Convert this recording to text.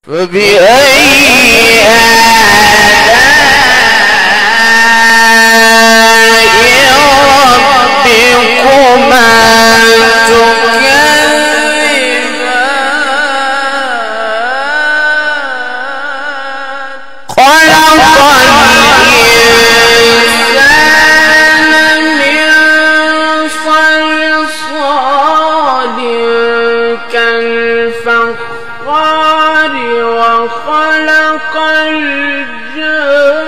فبأي آلاء ربكما تكذبان خلق الإنسان من صلصال كالفخار وخلق الجن